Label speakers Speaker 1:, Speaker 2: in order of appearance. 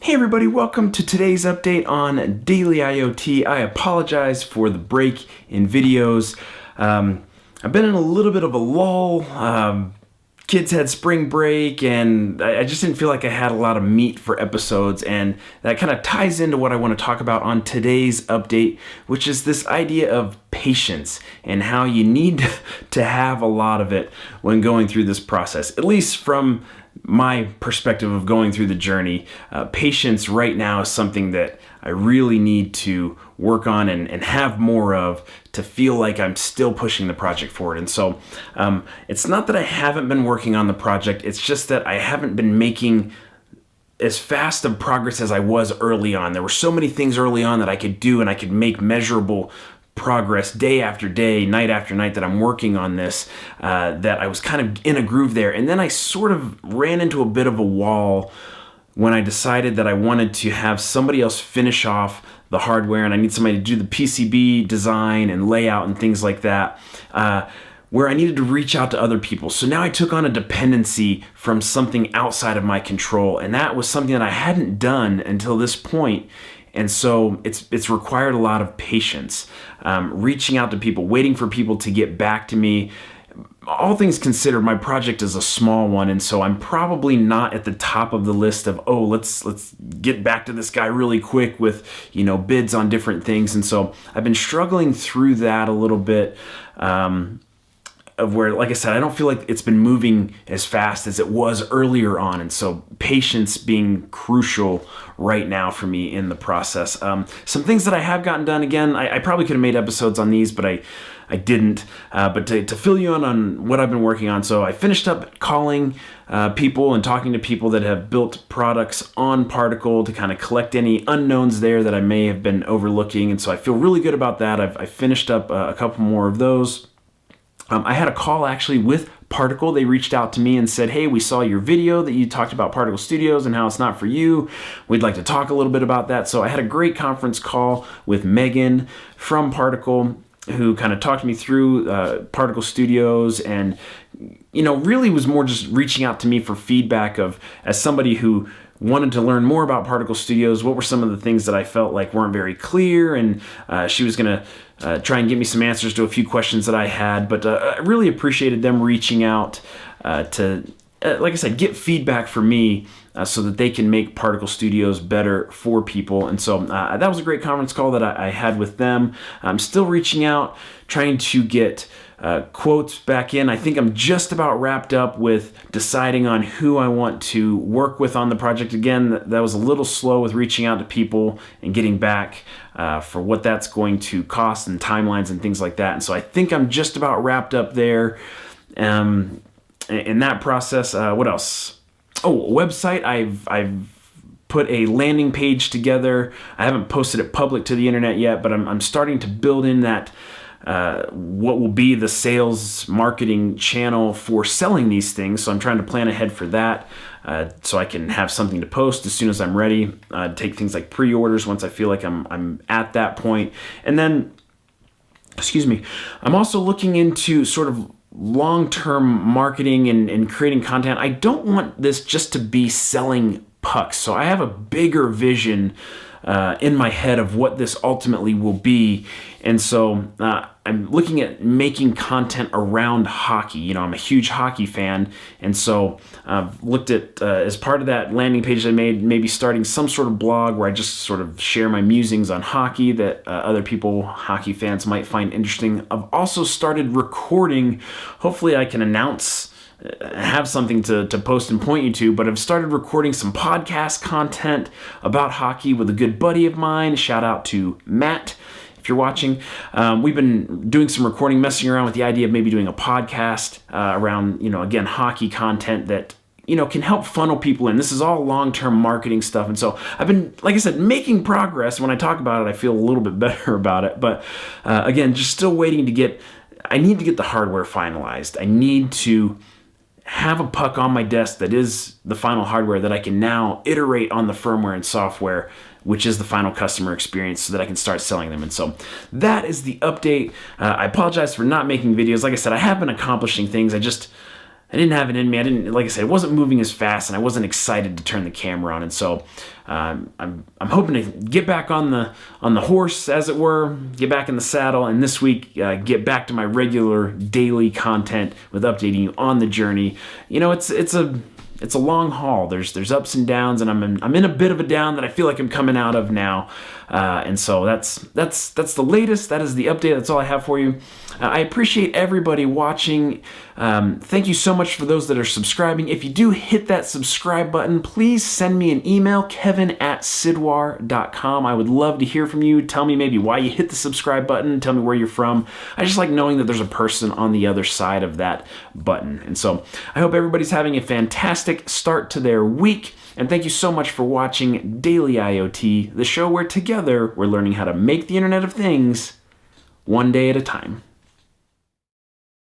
Speaker 1: Hey everybody, welcome to today's update on Daily IoT. I apologize for the break in videos. I've been in a little bit of a lull. Kids had spring break and I just didn't feel like I had a lot of meat for episodes, and that kind of ties into what I want to talk about on today's update, which is this idea of patience and how you need to have a lot of it when going through this process, at least from my perspective of going through the journey. Patience right now is something that I really need to work on and have more of to feel like I'm still pushing the project forward. And so it's not that I haven't been working on the project, it's just that I haven't been making as fast of progress as I was early on. There were so many things early on that I could do, and I could make measurable progress day after day, night after night that I'm working on this, that I was kind of in a groove there. And then I sort of ran into a bit of a wall when I decided that I wanted to have somebody else finish off the hardware, and I need somebody to do the PCB design and layout and things like that, where I needed to reach out to other people. So now I took on a dependency from something outside of my control, and that was something that I hadn't done until this point. And so it's required a lot of patience, reaching out to people, waiting for people to get back to me. All things considered, my project is a small one, and so I'm probably not at the top of the list of, oh, let's get back to this guy really quick with, bids on different things. And so I've been struggling through that a little bit, of where, like I said, I don't feel like it's been moving as fast as it was earlier on. And so patience being crucial right now for me in the process. Some things that I have gotten done, again, I probably could have made episodes on these, but I didn't. But to fill you in on what I've been working on, so I finished up calling people and talking to people that have built products on Particle to kind of collect any unknowns there that I may have been overlooking. And so I feel really good about that. I finished up a couple more of those. I had a call actually with Particle. They reached out to me and said, hey, we saw your video that you talked about Particle Studios and how it's not for you. We'd like to talk a little bit about that. So I had a great conference call with Megan from Particle, who kind of talked me through Particle Studios, and really was more just reaching out to me for feedback of, as somebody who wanted to learn more about Particle Studios, what were some of the things that I felt like weren't very clear, and she was going to try and give me some answers to a few questions that I had. But I really appreciated them reaching out to, like I said, get feedback for me so that they can make Particle Studios better for people. And so that was a great conference call that I had with them. I'm still reaching out, trying to get quotes back in. I think I'm just about wrapped up with deciding on who I want to work with on the project. Again, that was a little slow with reaching out to people and getting back for what that's going to cost and timelines and things like that. And so I think I'm just about wrapped up there in that process. What else? Oh, website. I've put a landing page together. I haven't posted it public to the internet yet, but I'm starting to build in that what will be the sales marketing channel for selling these things. So I'm trying to plan ahead for that, so I can have something to post as soon as I'm ready. Take things like pre-orders once I feel like I'm at that point. And then, I'm also looking into sort of long-term marketing and creating content. I don't want this just to be selling pucks. So I have a bigger vision in my head of what this ultimately will be. And so I'm looking at making content around hockey. I'm a huge hockey fan. And so I've looked at, as part of that landing page I made, maybe starting some sort of blog where I just sort of share my musings on hockey that other people, hockey fans, might find interesting. I've also started recording. Hopefully I can have something to post and point you to, but I've started recording some podcast content about hockey with a good buddy of mine. Shout out to Matt, if you're watching. We've been doing some recording, messing around with the idea of maybe doing a podcast around, again, hockey content that, can help funnel people in. This is all long-term marketing stuff. And so I've been, like I said, making progress. When I talk about it, I feel a little bit better about it. But again, just still waiting I need to get the hardware finalized. I need to have a puck on my desk that is the final hardware that I can now iterate on the firmware and software, which is the final customer experience, so that I can start selling them. And so that is the update. I apologize for not making videos. Like I said, I have been accomplishing things. I didn't have it in me. I didn't, like I said, it wasn't moving as fast, and I wasn't excited to turn the camera on. And so I'm hoping to get back on the horse, as it were, get back in the saddle, and this week get back to my regular daily content with updating you on the journey. You know, it's a long haul. There's ups and downs, and I'm in a bit of a down that I feel like I'm coming out of now. And so that's the latest. That is the update. That's all I have for you. I appreciate everybody watching. Thank you so much for those that are subscribing. If you do hit that subscribe button, please send me an email, kevin@sidwar.com. I would love to hear from you. Tell me maybe why you hit the subscribe button. Tell me where you're from. I just like knowing that there's a person on the other side of that button. And so I hope everybody's having a fantastic start to their week. And thank you so much for watching Daily IoT, the show where together we're learning how to make the Internet of Things one day at a time.